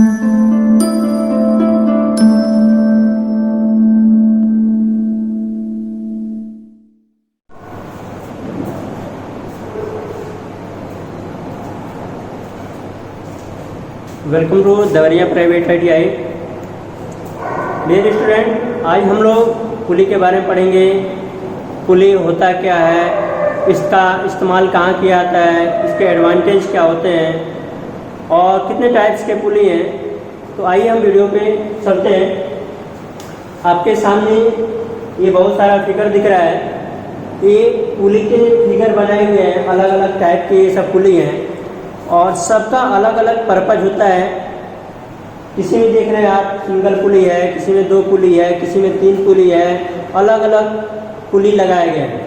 Welcome to Deoria private ITI। Dear student, आज हम लोग पुली के बारे में पढ़ेंगे। पुली होता क्या है, इसका इस्तेमाल कहाँ किया जाता है, इसके एडवांटेज क्या होते हैं और कितने टाइप्स के पुली हैं। तो आइए हम वीडियो पे चलते हैं। आपके सामने ये बहुत सारा फिगर दिख रहा है। ये पुली के फिगर बनाए हुए हैं, अलग अलग टाइप के ये सब पुली हैं और सबका अलग अलग पर्पज होता है। किसी में देख रहे हैं आप सिंगल पुली है, किसी में 2 पुली है, किसी में 3 पुली है, अलग अलग पुली लगाए गए हैं।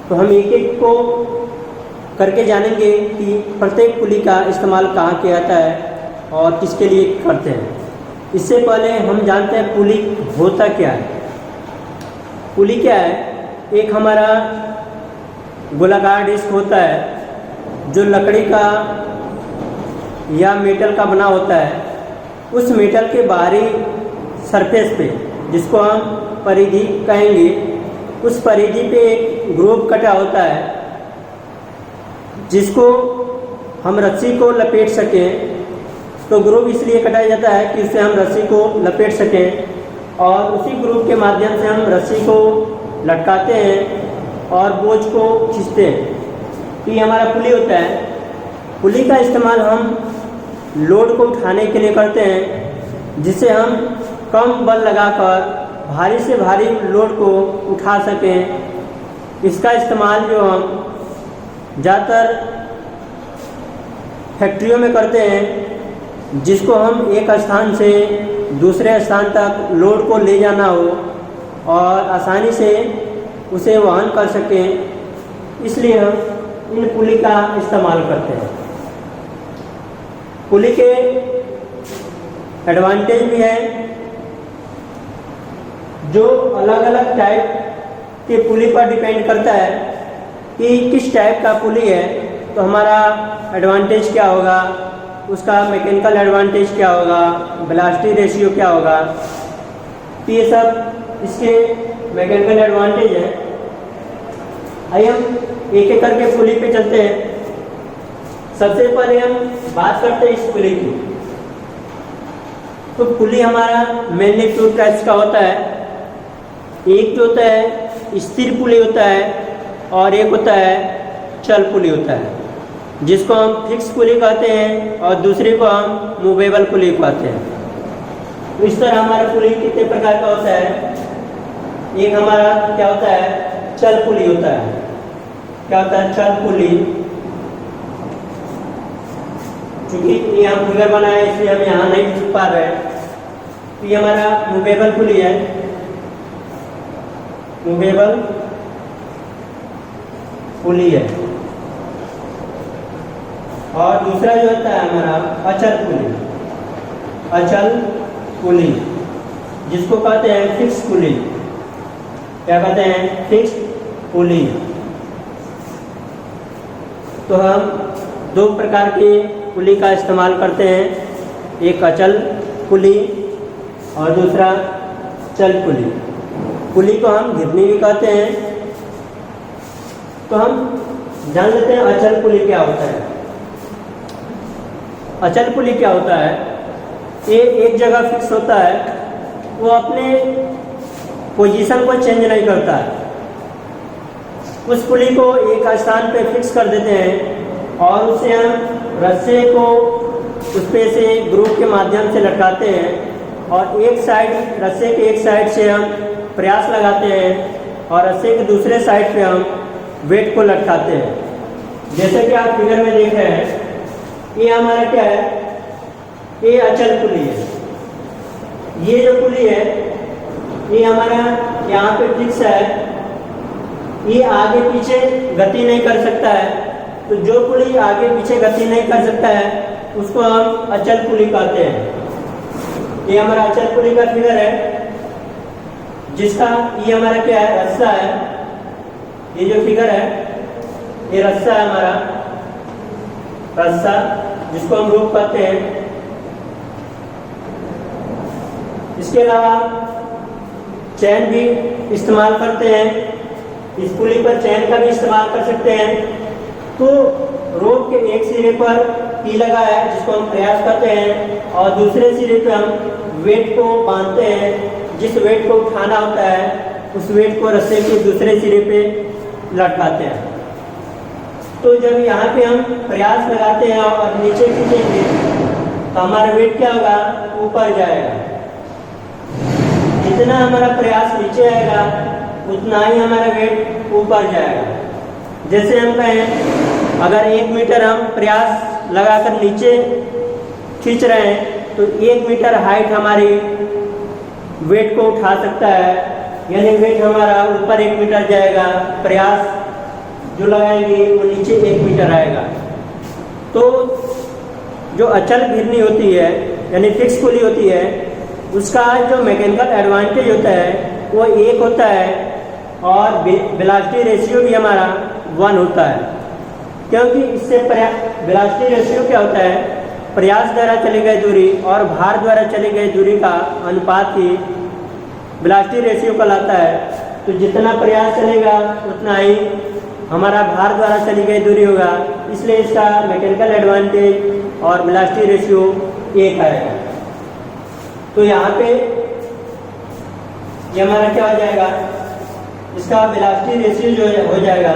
तो हम एक एक को करके जानेंगे कि प्रत्येक पुली का इस्तेमाल कहाँ किया जाता है और किसके लिए करते हैं। इससे पहले हम जानते हैं पुली होता क्या है। पुली क्या है? एक हमारा गोलाकार डिस्क होता है जो लकड़ी का या मेटल का बना होता है। उस मेटल के बाहरी सरफेस पे, जिसको हम परिधि कहेंगे, उस परिधि पे एक ग्रूव कटा होता है जिसको हम रस्सी को लपेट सकें। तो ग्रूव इसलिए कटाया जाता है कि उससे हम रस्सी को लपेट सकें और उसी ग्रूव के माध्यम से हम रस्सी को लटकाते हैं और बोझ को खींचते हैं। ये हमारा पुली होता है। पुली का इस्तेमाल हम लोड को उठाने के लिए करते हैं, जिससे हम कम बल लगाकर भारी से भारी लोड को उठा सकें। इसका इस्तेमाल जो हम ज़्यादातर फैक्ट्रियों में करते हैं, जिसको हम एक स्थान से दूसरे स्थान तक लोड को ले जाना हो और आसानी से उसे वहन कर सकें, इसलिए हम इन पुली का इस्तेमाल करते हैं। पुली के एडवांटेज भी हैं, जो अलग अलग टाइप के पुली पर डिपेंड करता है कि किस टाइप का पुली है तो हमारा एडवांटेज क्या होगा, उसका मैकेनिकल एडवांटेज क्या होगा, वेलोसिटी रेशियो क्या होगा। तो ये सब इसके मैकेनिकल एडवांटेज हैं। आइए हम एक एक करके पुली पे चलते हैं। सबसे पहले हम बात करते हैं इस पुली की। तो पुली हमारा मेनली 2 टाइप्स का होता है। एक जो होता है स्थिर पुली होता है और एक होता है चल पुली होता है, जिसको हम फिक्स पुली कहते हैं और दूसरे को हम मूवेबल पुली कहते हैं। तो इस तरह हमारा पुली कितने प्रकार का होता है। एक हमारा क्या होता है, चल पुली होता है। क्या होता है चल पुली? चूंकि यहाँ फिगर बना है इसलिए हम यहाँ नहीं लिख पा रहे हैं। तो ये हमारा मूवेबल पुली है, मूवेबल पुली है। और दूसरा जो होता है हमारा अचल पुली, अचल पुली, जिसको कहते हैं फिक्स पुली। क्या कहते हैं? फिक्स पुली। तो हम 2 प्रकार के पुली का इस्तेमाल करते हैं, एक अचल पुली और दूसरा चल पुली। पुली को हम घिरनी भी कहते हैं। तो हम जान लेते हैं अचल पुली क्या होता है। अचल पुली क्या होता है? ये एक जगह फिक्स होता है, वो अपने पोजीशन को चेंज नहीं करता है। उस पुली को एक स्थान पे फिक्स कर देते हैं और उसे हम रस्से को उस पे से ग्रूव के माध्यम से लटकाते हैं और एक साइड, रस्से के एक साइड से हम प्रयास लगाते हैं और रस्से के दूसरे साइड पे हम वेट को लटकाते हैं। जैसे कि आप फिगर में देख रहे हैं, ये हमारा क्या है, ये अचल पुली है। ये जो पुली है ये हमारा यहाँ पे फिक्स है, ये आगे पीछे गति नहीं कर सकता है। तो जो पुली आगे पीछे गति नहीं कर सकता है उसको हम अचल पुली कहते हैं। ये हमारा अचल पुली का फिगर है, जिसका ये हमारा क्या है, रस्सा है। ये जो फिगर है ये रस्सा है हमारा, रस्सा जिसको हम रूप कहते हैं। इसके अलावा चैन भी इस्तेमाल करते हैं, इस पुली पर चैन का भी इस्तेमाल कर सकते हैं। तो रोप के एक सिरे पर पी लगा है जिसको हम प्रयास करते हैं और दूसरे सिरे पे हम वेट को बांधते हैं। जिस वेट को उठाना होता है उस वेट को रस्से के दूसरे सिरे पे लटकाते हैं। तो जब यहाँ पे हम प्रयास लगाते हैं और नीचे खींचेंगे तो हमारा वेट क्या होगा, ऊपर जाएगा। जितना हमारा प्रयास नीचे आएगा उतना ही हमारा वेट ऊपर जाएगा। जैसे हम कहें अगर 1 मीटर हम प्रयास लगाकर नीचे खींच रहे हैं तो 1 मीटर हाइट हमारी वेट को उठा सकता है, यानी वेट हमारा ऊपर 1 मीटर जाएगा, प्रयास जो लगाएंगे वो नीचे 1 मीटर आएगा। तो जो अचल घिरनी होती है यानी फिक्स पुली होती है उसका जो मैकेनिकल एडवांटेज होता है वो 1 होता है और वेलोसिटी रेशियो भी हमारा 1 होता है, क्योंकि इससे वेलोसिटी रेशियो क्या होता है, प्रयास द्वारा चली गई दूरी और भार द्वारा चली गई दूरी का अनुपात ही वेलोसिटी रेशियो कहलाता है। तो जितना प्रयास चलेगा उतना ही हमारा भार द्वारा चली गई दूरी होगा, इसलिए इसका मैकेनिकल एडवांटेज और वेलोसिटी रेशियो 1 आएगा। तो यहाँ पे ये हमारा क्या हो जाएगा, इसका वेलोसिटी रेशियो जो हो जाएगा,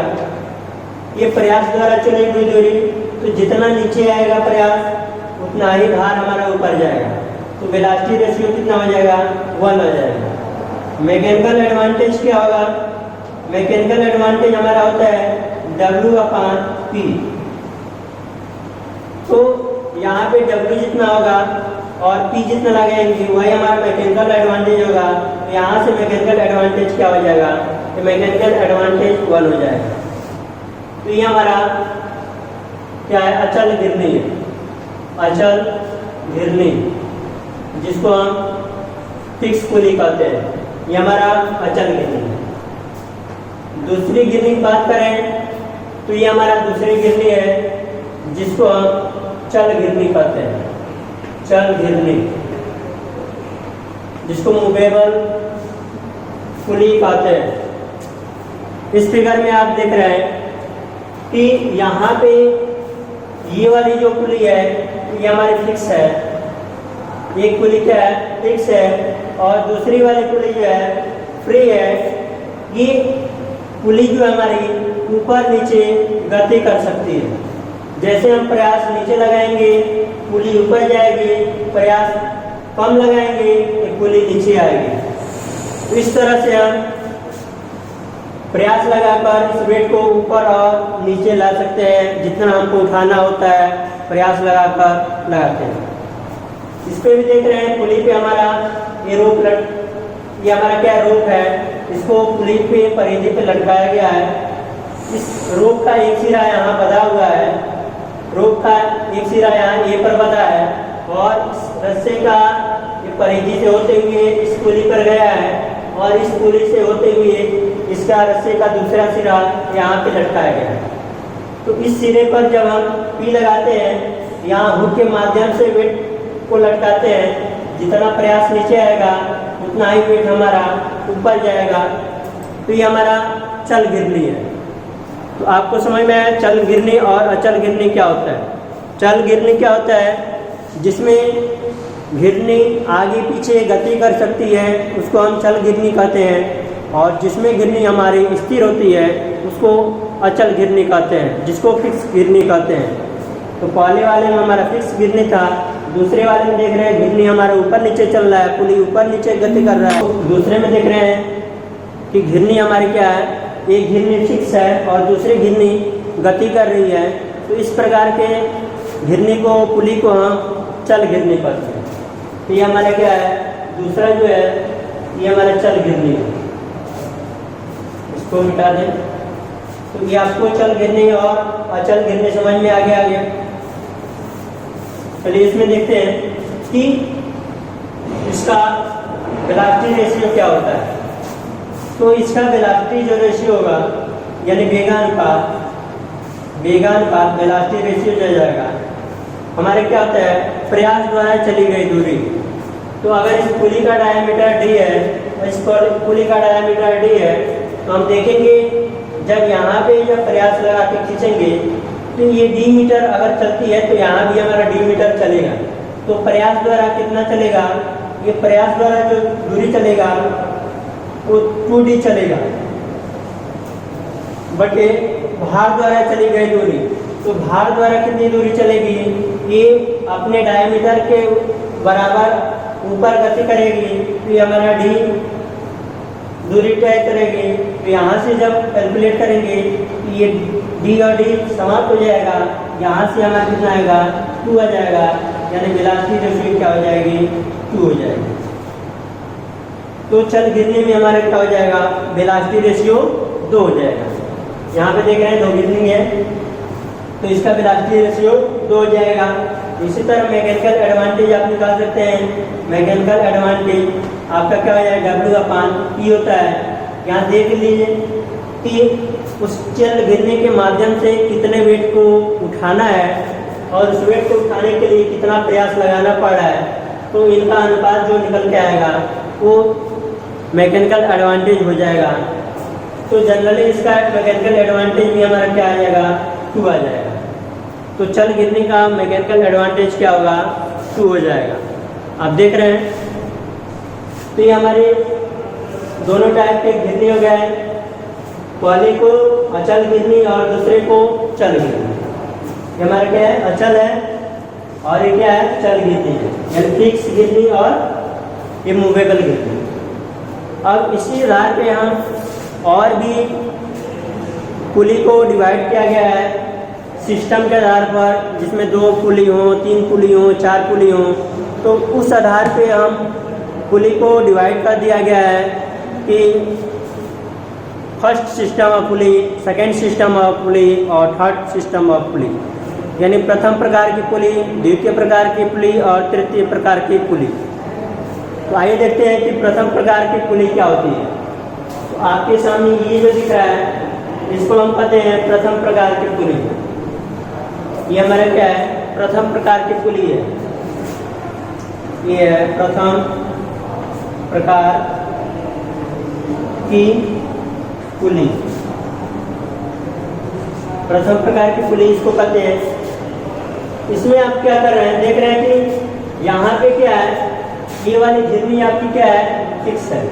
ये प्रयास द्वारा चली हुई दूरी, तो जितना नीचे आएगा प्रयास उतना ही भार हमारा ऊपर जाएगा। तो वेलोसिटी रेशियो कितना हो जाएगा, 1 हो जाएगा। मैकेनिकल एडवांटेज क्या होगा, मैकेनिकल एडवांटेज हमारा होता है W/P। तो यहाँ पे W जितना होगा और P जितना लगाएंगे वही हमारा मैकेनिकल एडवांटेज होगा। तो यहाँ से मैकेनिकल एडवांटेज क्या हो जाएगा, तो मैकेनिकल एडवांटेज 1 हो जाएगा। तो ये हमारा क्या है, अचल घिरनी है, अचल घिरनी जिसको हम फिक्स पुली कहते हैं, ये हमारा अचल घिरनी है। दूसरी घिरनी की बात करें तो ये हमारा दूसरी घिरनी है जिसको हम चल घिरनी कहते हैं, चल घिरनी जिसको मूवेबल पुली कहते हैं। इस फिगर में आप देख रहे हैं कि यहाँ पे ये वाली जो पुली है ये हमारी फिक्स है, एक पुली क्या है, फिक्स है, और दूसरी वाली पुली जो है फ्री है। ये पुली जो हमारी ऊपर नीचे गति कर सकती है। जैसे हम प्रयास नीचे लगाएंगे पुली ऊपर जाएगी, प्रयास कम लगाएंगे तो पुली नीचे आएगी। तो इस तरह से हम प्रयास लगाकर इस वेट को ऊपर और नीचे ला सकते हैं, जितना हमको उठाना होता है प्रयास लगाकर लगाते हैं। इस पे भी देख रहे हैं पुली पे हमारा ये रोप ये हमारा क्या रोप है, इसको पुली पे परिधि पे लटकाया गया है। इस रोप का एक सिरा यहाँ बंधा हुआ है, रोप का एक सिरा यहाँ ए पर बंधा है और इस रस्से का ये परिधि से होते हुए इस पुली पर गया है और इस पुली से होते हुए इसका रस्से का दूसरा सिरा यहाँ पे लटकाया गया है। तो इस सिरे पर जब हम पी लगाते हैं, यहाँ हुक के माध्यम से वेट को लटकाते हैं, जितना प्रयास नीचे आएगा उतना ही वेट हमारा ऊपर जाएगा। तो ये हमारा चल घिरनी है। तो आपको समझ में आया चल घिरनी और अचल घिरनी क्या होता है। चल घिरनी क्या होता है, जिसमें घिरनी आगे पीछे गति कर सकती है उसको हम चल घिरनी कहते हैं, और जिसमें घिरनी हमारी स्थिर होती है उसको अचल घिरनी कहते हैं, जिसको फिक्स घिरनी कहते हैं। तो पहले वाले में हमारा फिक्स घिरनी था, दूसरे वाले में देख रहे हैं घिरनी हमारा ऊपर नीचे चल रहा है, पुली ऊपर नीचे गति कर रहा है। तो दूसरे में देख रहे हैं कि घिरनी हमारी क्या है, एक घिरनी फिक्स है और दूसरी घिरनी गति कर रही है। तो इस प्रकार के घिरनी को, पुली को हम चल घिरनी कहते हैं। तो ये हमारा क्या है, दूसरा जो है ये हमारा चल घिरनी है, इसको मिटा दें। तो ये आपको चल घिरनी और अचल घिरनी समझ में आ गया। चलिए इसमें देखते हैं कि इसका वेलोसिटी रेशियो क्या होता है। तो इसका वेलोसिटी जो रेशियो होगा यानी वेगानुपात वेलोसिटी रेशियो जो जाएगा हमारे क्या होता है, प्रयास द्वारा चली गई दूरी, तो अगर इस पुली का डायमीटर d है और इस पुली का डायमीटर d है, तो हम देखेंगे जब यहाँ पे जब प्रयास लगा के खींचेंगे तो ये d मीटर अगर चलती है तो यहाँ भी हमारा d मीटर चलेगा। तो प्रयास द्वारा कितना चलेगा, ये प्रयास द्वारा जो दूरी चलेगा वो 2d चलेगा बटे भार द्वारा चली गई दूरी। तो भार द्वारा कितनी दूरी चलेगी, ये अपने डायमीटर के बराबर ऊपर गति करेगी, तो ये हमारा d दूरी तय करेगी। तो यहाँ से जब कैलकुलेट करेंगे तो ये d और d समाप्त हो जाएगा, यहाँ से हमारा कितना आएगा 2 आ जाएगा, यानी वेलोसिटी रेशियो क्या हो जाएगी 2 हो जाएगी। तो चल गिरने में हमारा क्या हो जाएगा, वेलोसिटी रेशियो 2 हो जाएगा। यहाँ पे देख रहे हैं 2 गिरनी है तो इसका वेलोसिटी रेशियो 2 हो जाएगा। इसी तरह मैकेनिकल एडवांटेज आप निकाल सकते हैं। मैकेनिकल एडवांटेज आपका क्या हो जाएगा, W/P होता है। यहाँ देख लीजिए कि उस चल गिरने के माध्यम से कितने वेट को उठाना है और उस वेट को उठाने के लिए कितना प्रयास लगाना पड़ रहा है, तो इनका अनुपात जो निकल के आएगा वो मैकेनिकल एडवांटेज हो जाएगा। तो जनरली इसका मैकेनिकल एडवांटेज भी हमारा क्या आ जाएगा 2 आ जाएगा। तो चल गिरने का मैकेनिकल एडवांटेज क्या होगा 2 हो जाएगा। आप देख रहे हैं तो ये हमारे दोनों टाइप के गिरनी हो गए, पहले को अचल गिरनी और दूसरे को चल गिरनी। ये हमारा क्या है, अचल है और ये क्या है, चल गिरनी है, यानी फिक्स गिरनी और ये मूवेबल गिरनी। अब इसी आधार पे हम और भी पुली को डिवाइड किया गया है सिस्टम के आधार पर, जिसमें 2 पुली हो, 3 पुली हो, 4 पुली हो। तो उस आधार पे हम पुली को डिवाइड कर दिया गया है कि first system of pulley, second system of pulley और थर्ड सिस्टम ऑफ पुली, यानी प्रथम प्रकार की पुली, द्वितीय प्रकार की पुली और तृतीय प्रकार की पुली। तो आइए देखते हैं कि प्रथम प्रकार की पुली क्या होती है। तो आपके सामने ये जो दिख रहा है इसको हम कहते हैं प्रथम प्रकार की पुली। ये हमारा क्या है, प्रथम प्रकार की पुली है। ये है प्रथम प्रकार की पुली। प्रथम प्रकार की पुली इसको कहते हैं। इसमें आप क्या कर रहे हैं, देख रहे हैं कि यहाँ पे क्या है, ये वाली गिरनी आपकी क्या है, फिक्स है।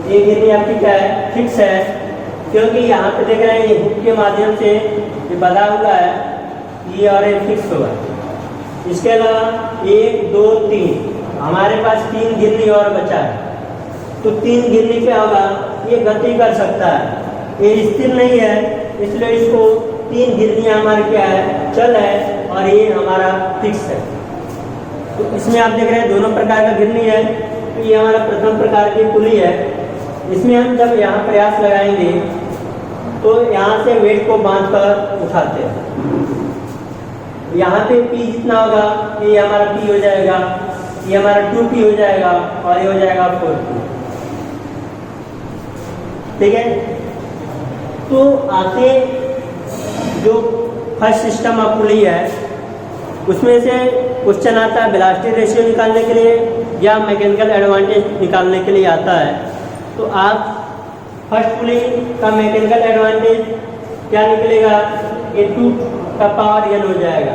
ये गिरनी आपकी क्या है, फिक्स है, क्योंकि यहाँ पे देख रहे हैं ये हुक के माध्यम से ये बंधा हुआ है, ये और ये फिक्स होगा। इसके अलावा 1 2 3 हमारे पास 3 गिरनी और बचा है। तो 3 गिरनी क्या होगा, ये गति कर सकता है, ये स्थिर नहीं है, इसलिए इसको 3 गिरनियाँ हमारे क्या है, चल है, और ये हमारा फिक्स है। तो इसमें आप देख रहे हैं दोनों प्रकार का गिरनी है। तो ये हमारा प्रथम प्रकार की पुली है। इसमें हम जब यहाँ प्रयास लगाएंगे तो यहाँ से वेट को बांध कर उठाते हैं। यहाँ पे P जितना होगा ये हमारा P हो जाएगा, ये हमारा 2P हो जाएगा और ये हो जाएगा 4P। ठीक है। तो आते जो फर्स्ट सिस्टम ऑफ पुली है उसमें से क्वेश्चन आता है वेलोसिटी रेशियो निकालने के लिए या मैकेनिकल एडवांटेज निकालने के लिए आता है। तो आप फर्स्ट पुली का मैकेनिकल एडवांटेज क्या निकलेगा, ये 2 का पावर n हो जाएगा।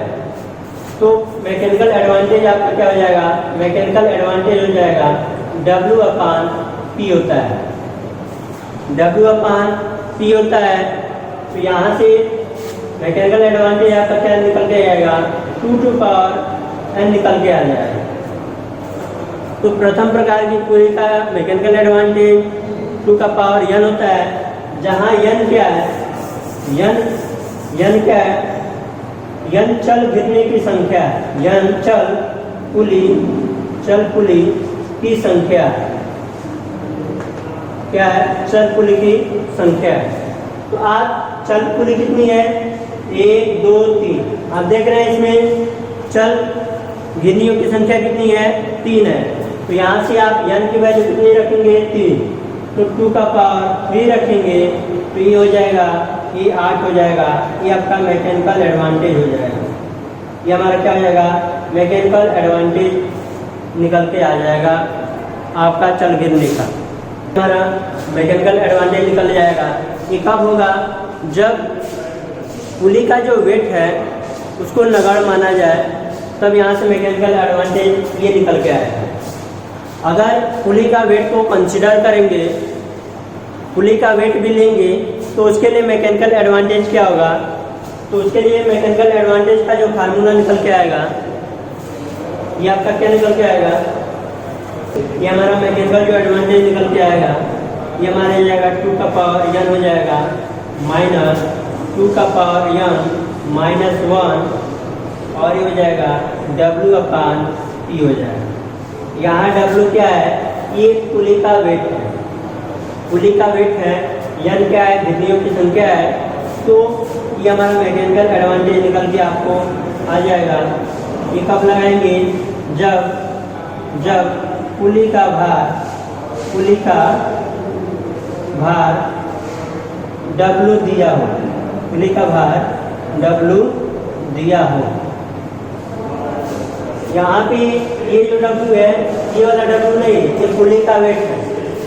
तो मैकेनिकल एडवांटेज आपका क्या हो जाएगा, मैकेनिकल एडवांटेज हो जाएगा W/P होता है, W/P होता है। तो यहाँ से मैकेनिकल एडवांटेज आपका क्या निकल के आएगा, 2 to power n निकल के आ जाएगा। तो प्रथम प्रकार की पुली का मैकेनिकल एडवांटेज 2 का पावर n होता है, जहाँ n क्या है, n क्या है, n चल गिरने की संख्या है, n चल पुली की संख्या है, क्या है, चल पुली की संख्या है। तो आप चल पुली कितनी है, 1 2 3 आप देख रहे हैं इसमें चल गिरनियों की संख्या कितनी है, 3 है। तो यहाँ से आप n की वैल्यू कितनी रखेंगे, 3। तो 2 का पावर 3 रखेंगे तो ये हो जाएगा, ये 8 हो जाएगा। ये आपका मैकेनिकल एडवांटेज हो जाएगा। ये हमारा क्या हो जाएगा, मैकेनिकल एडवांटेज निकल के आ जाएगा आपका चल गिरने का। हमारा मैकेनिकल एडवांटेज निकल जाएगा। ये कब होगा? जब पुली का जो वेट है उसको नगण्य माना जाए, तब यहाँ से मैकेनिकल एडवांटेज ये निकल के आएगा। अगर पुली का वेट को कंसिडर करेंगे, पुली का वेट भी लेंगे, तो उसके लिए मैकेनिकल एडवांटेज क्या होगा? तो उसके लिए मैकेनिकल एडवांटेज का जो फार्मूला निकल के आएगा, ये आपका क्या निकल के आएगा? ये हमारा मैकेनिकल जो एडवांटेज निकल के आएगा, ये हमारा हो जाएगा 2 का पावर n हो जाएगा माइनस 2 का पावर n माइनस 1, और ये हो जाएगा W/T हो जाएगा। यहाँ W क्या है? ये पुली का वेट है, पुली का वेट है। n क्या है? घिरनियों की संख्या है। तो ये हमारा मैकेनिकल एडवांटेज निकल के आपको आ जाएगा। ये कब लगाएंगे? जब पुली का भार W दिया हो, पुली का भार W दिया हो। यहाँ पे ये जो W है, ये वाला W नहीं, ये पुली का वेट है।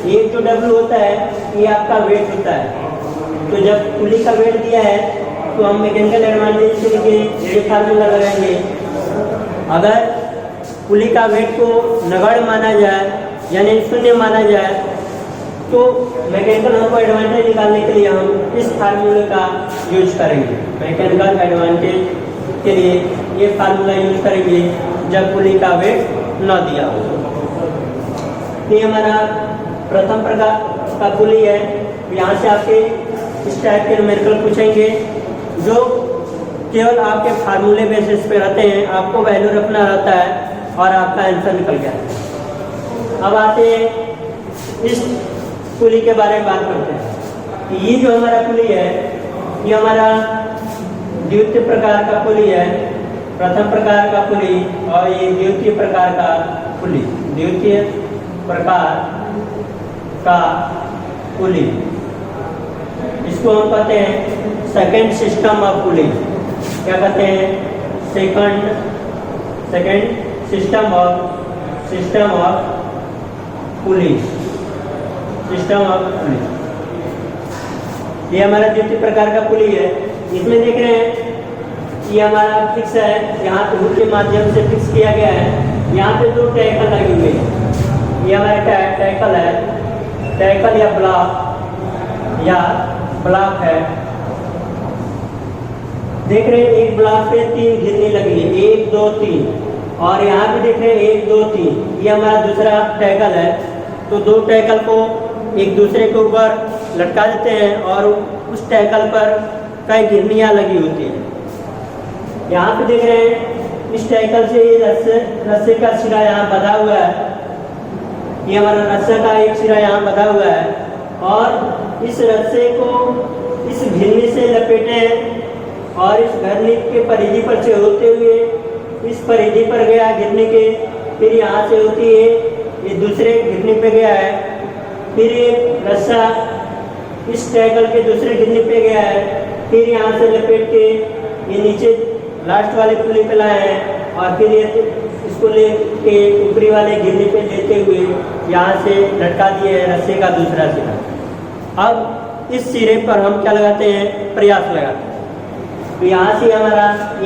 ये जो W होता है ये आपका वेट होता है। तो जब पुली का वेट दिया है तो हम मैकेनिकल एडवांटेज के लिए ये फार्मूला लगाएंगे। अगर पुली का वेट को नगण्य माना जाए, यानी शून्य माना जाए, तो मैकेनिकल हमको एडवांटेज निकालने के लिए हम इस फार्मूले का यूज करेंगे। मैकेनिकल एडवांटेज के लिए ये फार्मूला यूज करेंगे जब पुली का वेट न दिया हो। ये हमारा प्रथम प्रकार का पुली है। यहाँ से आपके इस टाइप के न्यूमेरिकल पूछेंगे जो केवल आपके फार्मूले बेसिस पे रहते हैं, आपको वैल्यू रखना रहता है और आपका आंसर निकल गया। अब आते हैं इस पुली के बारे में बात करते हैं। ये जो हमारा पुली है, ये हमारा द्वितीय प्रकार का पुली है, प्रथम प्रकार का पुली और ये द्वितीय प्रकार का पुली। द्वितीय प्रकार का पुली, इसको हम कहते हैं सेकंड सिस्टम ऑफ पुली। क्या कहते हैं? Second system of pulley. ये हमारा द्वितीय प्रकार का पुली है। इसमें देख रहे हैं ये हमारा फिक्स है, यहाँ पे हुक के माध्यम से फिक्स किया गया है। यहाँ पे 2 टैकल लगे हुए हैं। ये हमारा टैकल है, टैकल या ब्लॉक है। देख रहे हैं एक ब्लॉक पे 3 घिरनी लगी है, 1 2 3, और यहाँ पे देख रहे हैं 1 2 3। ये हमारा दूसरा टैकल है। तो 2 टैकल को एक दूसरे के ऊपर लटका देते हैं और उस टैकल पर कई घिरनियाँ लगी होती हैं। यहाँ पे देख रहे हैं इस टैकल से ये रस्से का सिरा यहाँ बंधा हुआ है। ये हमारा रस्से का एक सिरा यहाँ बंधा हुआ है और इस रस्से को इस घिरनी से लपेटे हैं और इस घिरनी के परिधि पर से होते हुए इस परिधि पर गया घिरनी के, फिर यहाँ से होती है ये दूसरे घिरनी पे गया है, फिर ये रस्सा इस टैकल के दूसरे घिरनी पे गया है, फिर यहाँ से लपेट के ये नीचे लास्ट वाले पुली पे लाए हैं और फिर ये इसको ले के ऊपरी वाले घिरनी पे लेते हुए यहाँ से लटका दिए हैं रस्से का दूसरा सिरा। अब इस सिरे पर हम क्या लगाते हैं? प्रयास लगाते हैं। तो यहाँ से ये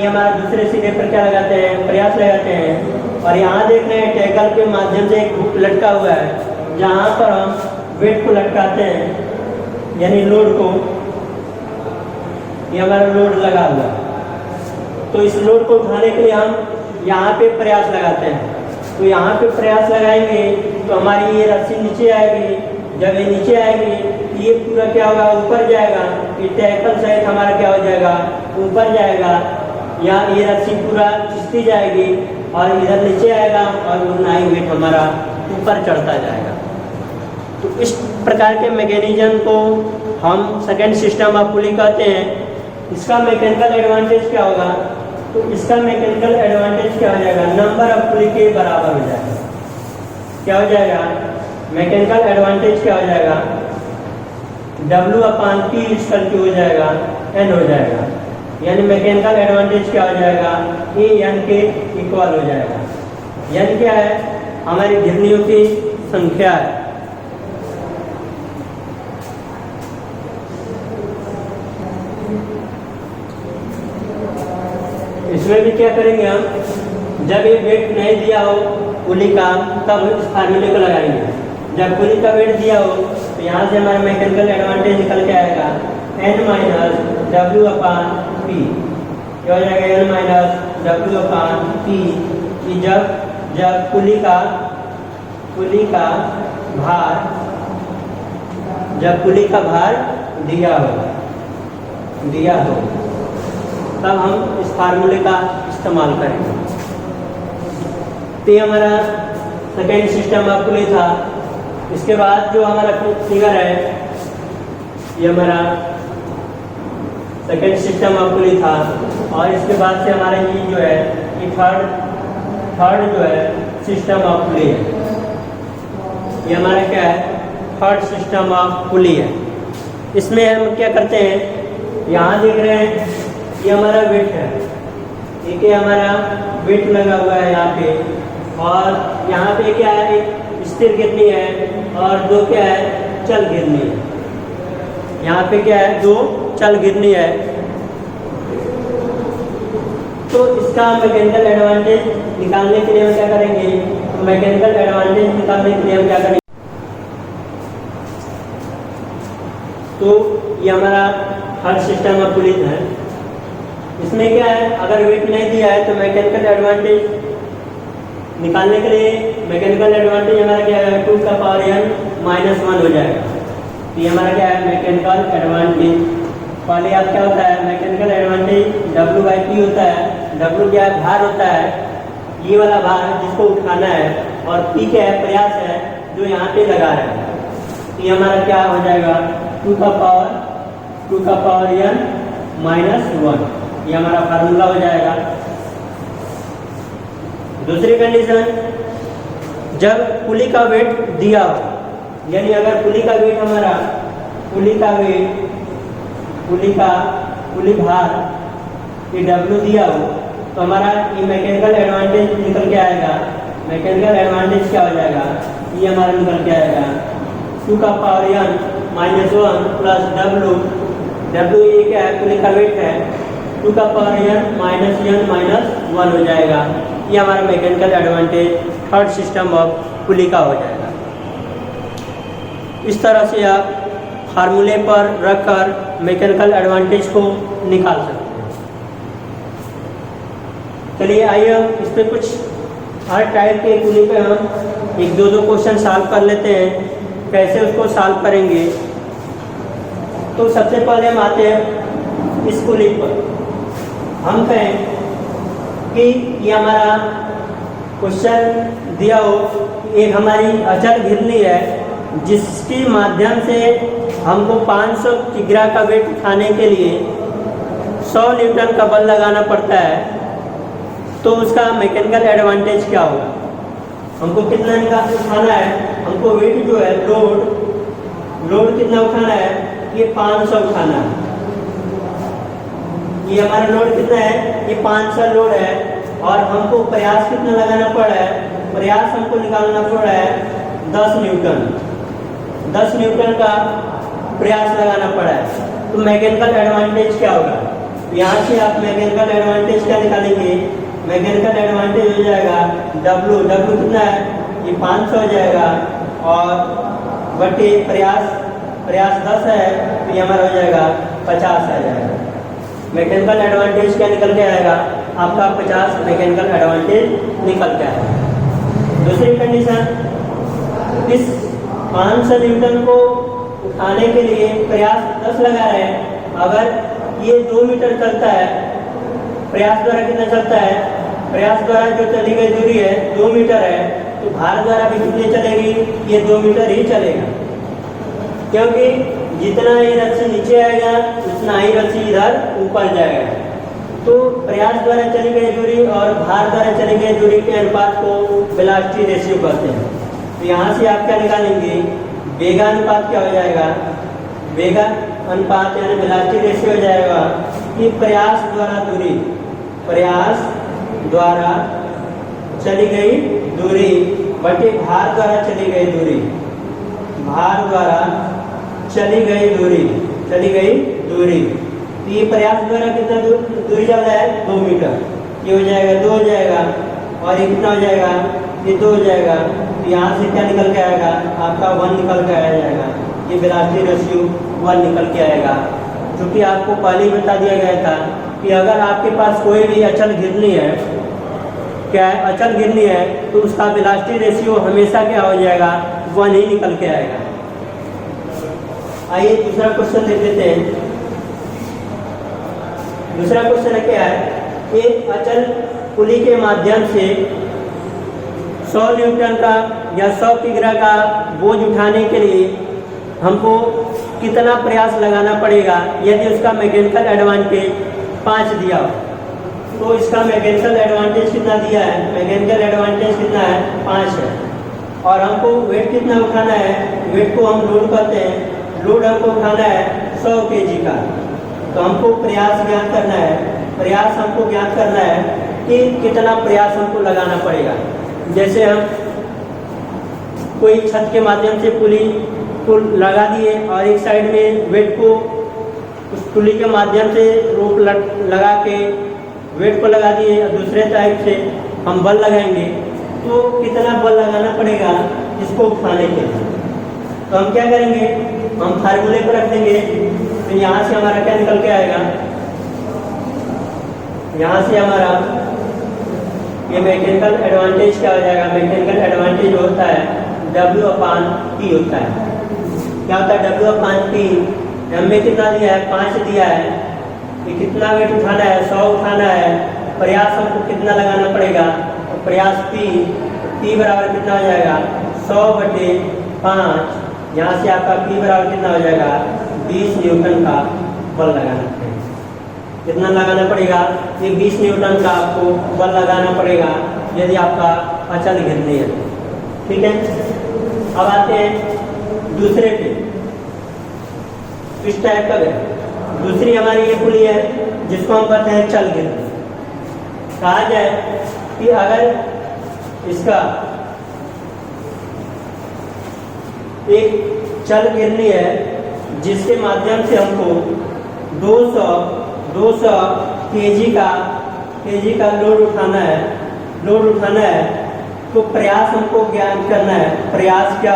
हमारा दूसरे सिरे पर क्या लगाते हैं? प्रयास लगाते हैं। और यहाँ देख रहे हैं टैकल के माध्यम से एक हुक लटका हुआ है, जहाँ पर हम वेट को लटकाते हैं, यानी लोड को। ये हमारा लोड लगा हुआ है, तो इस लोड को उठाने के लिए हम यहाँ पे प्रयास लगाते हैं। तो यहाँ पे प्रयास लगाएंगे तो हमारी ये रस्सी नीचे आएगी। जब ये नीचे आएगी ये पूरा क्या होगा? ऊपर जाएगा। ये टैकल सहित हमारा क्या हो जाएगा? ऊपर जाएगा। यहाँ ये रस्सी पूरा खिंचती जाएगी और इधर नीचे आएगा और उतना ही वेट हमारा ऊपर चढ़ता जाएगा। तो इस प्रकार के मैकेनिज्म को हम सेकंड सिस्टम ऑफ पुली कहते हैं। इसका मैकेनिकल एडवांटेज क्या होगा? तो इसका मैकेनिकल एडवांटेज क्या हो जाएगा? नंबर ऑफ पुली के बराबर हो जाएगा। क्या हो जाएगा? मैकेनिकल एडवांटेज क्या हो जाएगा? W/T हो जाएगा, N हो जाएगा। यानी मैकेनिकल एडवांटेज क्या हो जाएगा? A N के इक्वल हो जाएगा। N क्या है? हमारी घिरनियों की संख्या है। इसमें भी क्या करेंगे हम, जब ये वेट नहीं दिया हो पुली का तब इस फार्मूले को लगाएंगे। जब पुली का वेट दिया हो तो यहाँ से हमारा मैकेनिकल एडवांटेज निकल के आएगा n माइनस डब्ल्यू अपान पी। क्या हो जाएगा n माइनस डब्ल्यू अपान पी कि जब पुली का भार दिया हो तब हम इस फार्मूले का इस्तेमाल करेंगे। तो ये हमारा सेकेंड सिस्टम ऑफ पुली था। इसके बाद जो हमारा फिगर है ये हमारा सेकेंड सिस्टम ऑफ पुली था, और इसके बाद से हमारा ये जो है ये थर्ड जो है सिस्टम ऑफ पुली है। ये हमारा क्या है, थर्ड सिस्टम ऑफ पुली है। इसमें हम क्या करते हैं, यहाँ देख रहे हैं ये हमारा वेट है, ठीक है, हमारा वेट लगा हुआ है यहाँ पे, और यहाँ पे क्या है, एक स्थिर गिरनी है और दो क्या है, चल गिरनी है। यहाँ पे क्या है, दो चल गिरनी है। तो इसका मैकेनिकल एडवांटेज निकालने के लिए हम क्या करेंगे, मैकेनिकल एडवांटेज निकालने के लिए हम क्या करेंगे, तो ये हमारा थर्ड सिस्टम ऑफ पुली है। इसमें क्या है, अगर वेट नहीं दिया है तो मैकेनिकल एडवांटेज निकालने के लिए मैकेनिकल एडवांटेज हमारा क्या है, 2 का पावर n माइनस 1 हो जाएगा। तो ये हमारा क्या है, मैकेनिकल एडवांटेज। पहले आप क्या होता है, मैकेनिकल एडवांटेज W/P होता है। W क्या है, भार होता है, ये वाला भार जिसको उठाना है, और P क्या है, प्रयास है जो यहाँ पे लगा रहा है। तो ये हमारा क्या हो जाएगा, 2 का पावर n माइनस 1। ये हमारा फार्मूला हो जाएगा। दूसरी कंडीशन, जब पुली का वेट दिया हो, यानी अगर पुली का वेट हमारा पुली भार ये W दिया हो तो हमारा ये मैकेनिकल एडवांटेज निकल के आएगा। मैकेनिकल एडवांटेज क्या हो जाएगा, ये हमारा निकल के आएगा 2 का power n minus 1 plus W ये क्या है, पुली का वेट है, 2 का पावर n माइनस 1 हो जाएगा। ये हमारा mechanical advantage third system of pulley का हो जाएगा। इस तरह से आप फार्मूले पर रखकर मैकेनिकल एडवांटेज को निकाल सकते हैं। चलिए आइए इस पर कुछ हर टाइप के पुली पे हम एक दो क्वेश्चन सॉल्व कर लेते हैं। कैसे उसको सॉल्व करेंगे, तो सबसे पहले हम आते हैं इस पुली पर। हम कहें कि ये हमारा क्वेश्चन दिया हो, एक हमारी अचल घिरनी है जिसके माध्यम से हमको 500 किग्रा का वेट उठाने के लिए 100 न्यूटन का बल लगाना पड़ता है। तो उसका मैकेनिकल एडवांटेज क्या होगा, हमको कितना का उठाना है, हमको वेट जो है लोड कितना उठाना है, ये 500 उठाना है। ये हमारा लोड कितना है, ये 500 लोड है, और हमको प्रयास कितना लगाना पड़ा है, प्रयास हमको निकालना पड़ा है 10 न्यूटन का प्रयास लगाना पड़ा है। तो मैकेनिकल एडवांटेज क्या होगा, यहाँ से आप मैकेनिकल एडवांटेज क्या निकालेंगे, मैकेनिकल एडवांटेज हो जाएगा W कितना है, ये 500 हो जाएगा, और बटे प्रयास 10 है, तो ये हमारा हो जाएगा 50 आ जाएगा। मैकेनिकल एडवांटेज क्या निकल के आएगा, आपका 50 मैकेनिकल एडवांटेज निकल के आएगा। दूसरी कंडीशन, इस 500 न्यूटन को उठाने के लिए प्रयास 10 लगा रहे हैं। अगर ये 2 मीटर चलता है, प्रयास द्वारा कितना चलता है, प्रयास द्वारा जो चली गई दूरी है 2 मीटर है, तो भार द्वारा भी कितनी चलेगी, ये 2 मीटर ही चलेगा, क्योंकि जितना ये रस्सी नीचे आएगा उतना ही रस्सी इधर ऊपर जाएगा। तो प्रयास द्वारा चली गई दूरी और भार द्वारा चली गई दूरी के अनुपात को वेलोसिटी रेशियो कहते हैं। तो यहाँ से आप क्या निकालेंगे, वेगानुपात क्या हो जाएगा, वेगानुपात यानी वेलोसिटी रेशियो हो जाएगा कि प्रयास द्वारा चली गई दूरी बटे भार द्वारा चली गई दूरी, भार द्वारा चली गई दूरी। तो ये प्रयास द्वारा कितना दूरी चल रहा है, 2 मीटर। ये हो जाएगा 2 हो जाएगा, और ये कितना हो जाएगा, ये 2 हो जाएगा। तो यहाँ से क्या निकल के आएगा, आपका 1 निकल के आ जाएगा। ये वेलोसिटी रेशियो 1 निकल के आएगा। क्योंकि आपको पहले ही बता दिया गया था कि अगर आपके पास कोई भी अचल घिरनी है, क्या है, अचल घिरनी है, तो उसका वेलोसिटी रेशियो हमेशा क्या हो जाएगा, 1 ही निकल के आएगा। आइए दूसरा क्वेश्चन देख लेते हैं। दूसरा क्वेश्चन है क्या है, एक अचल पुली के माध्यम से 100 न्यूटन का या 100 किग्रा का बोझ उठाने के लिए हमको कितना प्रयास लगाना पड़ेगा यदि उसका मैकेनिकल एडवांटेज 5 दिया हो। तो इसका मैकेनिकल एडवांटेज कितना दिया है, मैकेनिकल एडवांटेज कितना है, 5 है। और हमको वेट कितना उठाना है, वेट को हम लोड करते हैं, लोड हमको उठाना है 100 kg का। तो हमको प्रयास ज्ञात करना है, प्रयास हमको ज्ञात करना है कि कितना प्रयास हमको लगाना पड़ेगा। जैसे हम कोई छत के माध्यम से पुली को लगा दिए और एक साइड में वेट को उस पुली के माध्यम से रोप लगा के वेट को लगा दिए, और दूसरे साइड से हम बल लगाएंगे, तो कितना बल लगाना पड़ेगा इसको उठाने के लिए। तो हम क्या करेंगे, हम फार्मूले पर रख देंगे। तो यहाँ से हमारा क्या निकल के आएगा, यहाँ से हमारा ये मैकेनिकल एडवांटेज क्या हो जाएगा, मैकेनिकल एडवांटेज होता है W/P होता है। क्या होता है W/P, हमें कितना दिया है, 5 दिया है। ये कितना वेट उठाना है, 100 उठाना है। प्रयास हमको कितना लगाना पड़ेगा, तो प्रयास P बराबर कितना हो जाएगा, 100/5। यहाँ से आपका P बराबर कितना हो जाएगा, 20 न्यूटन का बल लगाना पड़ेगा। कितना लगाना पड़ेगा, ये 20 न्यूटन का आपको बल लगाना पड़ेगा यदि आपका अचल घिरनी है। ठीक है, अब आते हैं दूसरे पे। इस टाइप का है, दूसरी हमारी ये पुली है जिसको हम कहते हैं चल घिरनी। कहा जाए कि अगर इसका एक चल घिरनी है जिसके माध्यम से हमको 200 kg का लोड उठाना है, तो प्रयास हमको ज्ञात करना है। प्रयास क्या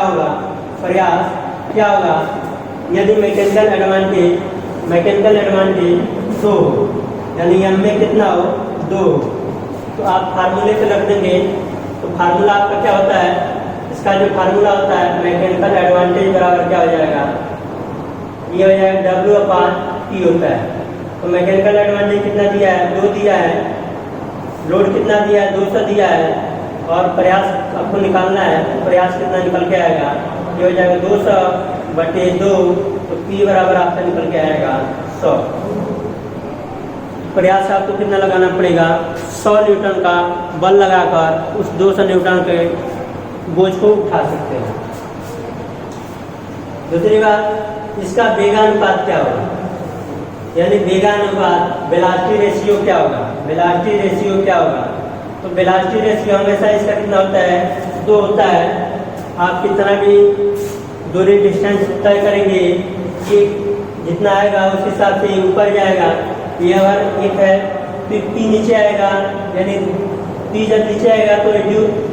होगा, यदि मैकेनिकल एडवांटेज 2, यानी एम में कितना हो, 2, तो आप फार्मूले पे रख देंगे। तो फार्मूला आपका क्या होता है, इसका जो फार्मूला होता है मैकेनिकल एडवांटेज बराबर क्या हो जाएगा, ये हो जाएगा W/P होता है। तो मैकेनिकल एडवांटेज कितना दिया है, 2 दिया है। लोड कितना दिया है, 200 दिया है। और प्रयास आपको निकालना है, तो प्रयास कितना निकल के आएगा, ये हो जाएगा 200/2। तो P बराबर आपका निकल के आएगा 100। प्रयास आपको कितना लगाना पड़ेगा, 100 न्यूटन का बल लगाकर उस 200 न्यूटन के बोझ को उठा सकते हैं। दूसरी बात, इसका वेगानुपात क्या होगा, यानी वेगानुपात वेलोसिटी रेशियो क्या होगा, तो वेलोसिटी रेशियो हमेशा इसका कितना होता है, 2 होता है। आप कितना भी दूरी डिस्टेंस तय करेंगे, ये जितना आएगा उस हिसाब से ऊपर जाएगा। ये अगर 1 है तो P नीचे आएगा, यानी P जब नीचे आएगा तो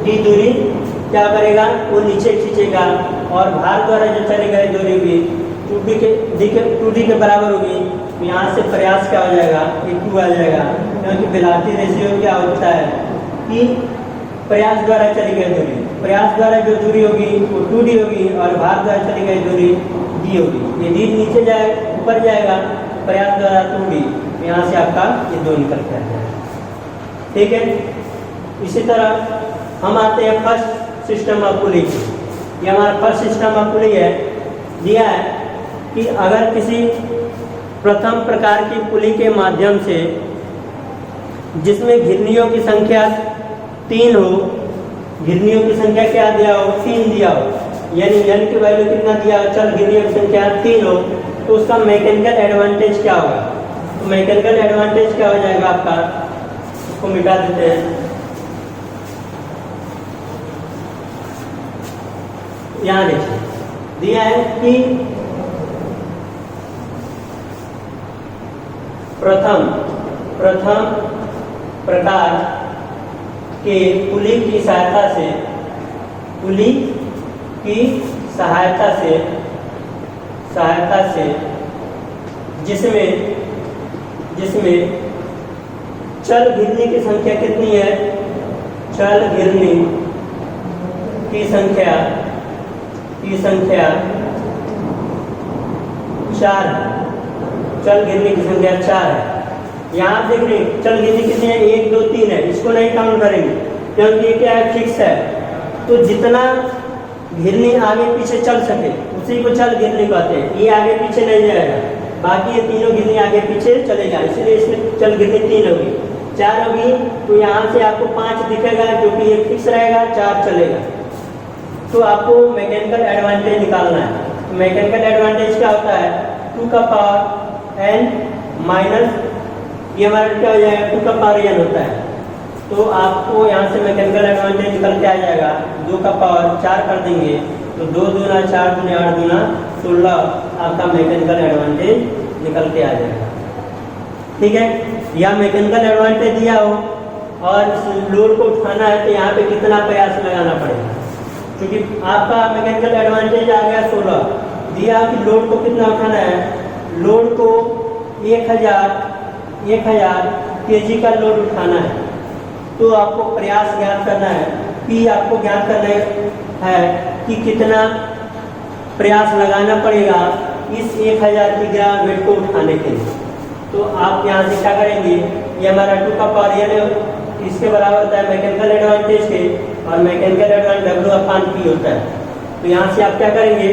D दूरी क्या करेगा, वो नीचे खींचेगा। और भार द्वारा जो चली गई दूरी होगी 2D के बराबर होगी। तो यहाँ से प्रयास क्या हो जाएगा, 2 आ जाएगा, क्योंकि वेलोसिटी रेशियो क्या होता है कि प्रयास द्वारा चली गई दूरी, प्रयास द्वारा जो दूरी होगी वो 2D होगी, और भार द्वारा चली गई दूरी D होगी। ये D नीचे जाए ऊपर जाएगा, प्रयास द्वारा 2D, यहाँ से आपका ये 2 निकल के आ जाएगा। ठीक है, इसी तरह हम आते हैं फर्स्ट सिस्टम ऑफ पुली। ये हमारा फर्स्ट सिस्टम ऑफ पुली है। दिया है कि अगर किसी प्रथम प्रकार की पुली के माध्यम से जिसमें घिरनियों की संख्या 3 हो, घिरनियों की संख्या क्या दिया हो, 3 दिया हो, यानी n की वैल्यू कितना दिया हो, चल घिरनियों की संख्या 3 हो, तो उसका मैकेनिकल एडवांटेज क्या होगा। तो मैकेनिकल एडवांटेज क्या हो जाएगा आपका, उसको मिटा देते हैं। यहाँ देखिए दिया है कि प्रथम प्रकार के पुली की सहायता से जिसमें चल घिरनी की संख्या कितनी है? चल घिरनी की संख्या 4 है। चल घिरनी की संख्या 4 है। यहाँ आप देख रहे हैं चल घिरनी कितनी है? 1 2 3 है। इसको नहीं काउंट करेंगे क्योंकि ये क्या है? फिक्स है। तो जितना घिरनी आगे पीछे चल सके उसी को चल घिरनी कहते हैं। ये आगे पीछे नहीं जाएगा, बाकी ये तीनों घिरनी आगे पीछे चलेगा, इसलिए इसमें चल घिरनी 3 होगी। 4 होगी तो यहाँ से आपको 5 दिखेगा क्योंकि ये फिक्स रहेगा, 4 चलेगा। तो आपको मैकेनिकल एडवांटेज निकालना है। मैकेनिकल एडवांटेज क्या होता है? 2 का पावर n माइनस ये हमारा क्या हो जाएगा? 2 का पावर n होता है। तो आपको यहाँ से मैकेनिकल एडवांटेज निकल के आ जाएगा। 2 का पावर 4 कर देंगे तो 2 दूना 4 दूना 8 दूना 16 आपका मैकेनिकल एडवांटेज निकल के आ जाएगा। ठीक है, या मैकेनिकल एडवांटेज दिया हो और इस लोड को उठाना है तो यहाँ पे कितना प्रयास लगाना पड़ेगा? क्योंकि आपका मैकेनिकल एडवांटेज आ गया 16, दिया कि लोड को कितना उठाना है? लोड को 1000 kg का लोड उठाना है। तो आपको प्रयास ज्ञात करना है कि आपको ज्ञात करना है कि कितना प्रयास लगाना पड़ेगा इस 1000 किग्रा वेट को उठाने के लिए। तो आप यहाँ से क्या करेंगे? ये हमारा 2 का पावर n इसके बराबर होता है मैकेनिकल एडवांटेज के, और मैकेनिकल एडवांटेज W/P होता है। तो यहाँ से आप क्या करेंगे?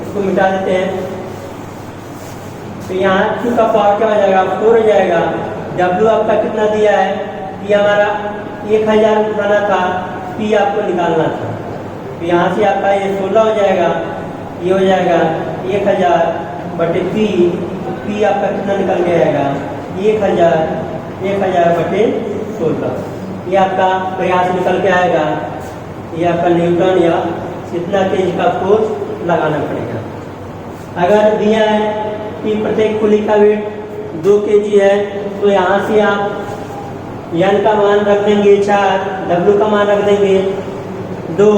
इसको मिटा देते हैं। तो यहाँ 2 का पावर क्या हो जाएगा? 4 हो जाएगा। W आपका कितना दिया है? P हमारा 1000 उठाना था, P आपको निकालना था। तो यहाँ से आपका ये 16 हो जाएगा, ये हो जाएगा 1000 बटे P आपका कितना निकल के आएगा? 1000 बटे 16। ये आपका प्रयास निकल के आएगा। ये आपका न्यूटन या कितना केजी का फोर्स लगाना पड़ेगा। अगर दिया है कि प्रत्येक पुली का वेट 2 kg है तो यहाँ से आप n का मान रख देंगे 4, W का मान रख देंगे 2,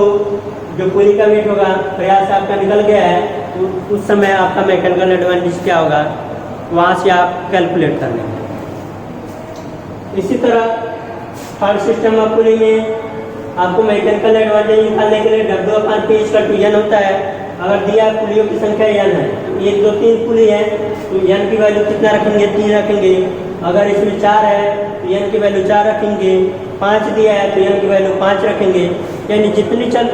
जो पुली का वेट होगा। प्रयास आपका निकल गया है तो उस समय आपका मैकेनिकल एडवांटेज क्या होगा वहाँ से आप कैलकुलेट कर लेंगे। इसी तरह थर्ड सिस्टम ऑफ पुली में आपको मैकेनिकल एडवांटेज निकालने के लिए W/P n होता है। अगर दिया पुलियों की संख्या n है, 1 2 3 पुली है तो n की वैल्यू कितना रखेंगे? 3 रखेंगे। अगर इसमें 4 है तो n की वैल्यू 4 रखेंगे। 5 दिया है तो n की वैल्यू 5 रखेंगे। यानी जितनी चल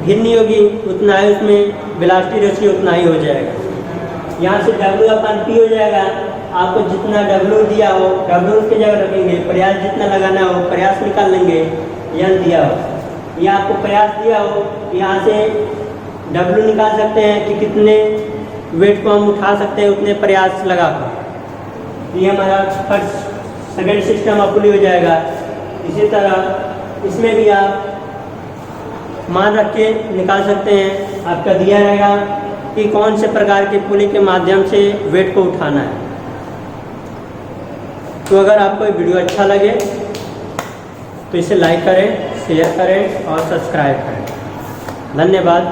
घिरनी होगी उतना ही उसमें वेलोसिटी रेशियो उतना ही हो जाएगा। यहाँ से W/P हो जाएगा। आपको जितना W दिया हो W उसकी जगह रखेंगे, प्रयास जितना लगाना हो प्रयास निकाल लेंगे, n दिया हो या आपको प्रयास दिया हो यहाँ से W निकाल सकते हैं कि कितने वेट को हम उठा सकते हैं उतने प्रयास लगाकर। ये हमारा first second system of pulley हो जाएगा। इसी तरह इसमें भी आप मान रख के निकाल सकते हैं। आपका दिया रहेगा कि कौन से प्रकार की पुली के माध्यम से वेट को उठाना है। तो अगर आपको ये वीडियो अच्छा लगे तो इसे लाइक करें, शेयर करें और सब्सक्राइब करें। धन्यवाद।